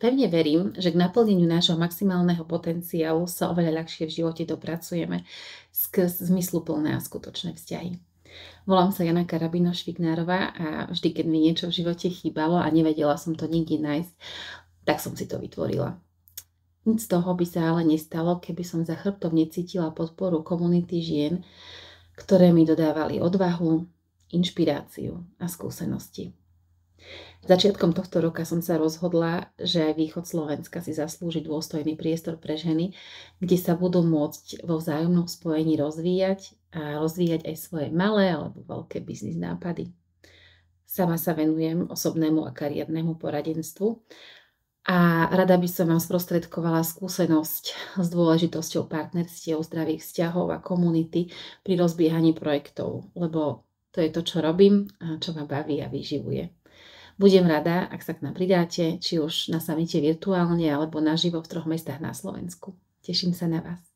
Pevne verím, že k naplneniu nášho maximálneho potenciálu sa oveľa ľahšie v živote dopracujeme skrz zmysluplné a skutočné vzťahy. Volám sa Jana Karabino-Šviknárová a vždy, keď mi niečo v živote chýbalo a nevedela som to nikde nájsť, tak som si to vytvorila. Nic z toho by sa ale nestalo, keby som za chrbtom necítila podporu komunity žien, ktoré mi dodávali odvahu, inšpiráciu a skúsenosti. Začiatkom tohto roka som sa rozhodla, že aj východ Slovenska si zaslúži dôstojný priestor pre ženy, kde sa budú môcť vo vzájomnom spojení rozvíjať a rozvíjať aj svoje malé alebo veľké biznis nápady. Sama sa venujem osobnému a kariérnemu poradenstvu a rada by som vám sprostredkovala skúsenosť s dôležitosťou partnerstiev, zdravých vzťahov a komunity pri rozbiehaní projektov, lebo to je to, čo robím a čo ma baví a vyživuje. Budem rada, ak sa k nám pridáte, či už na samite virtuálne alebo naživo v 3 mestách na Slovensku. Teším sa na vás.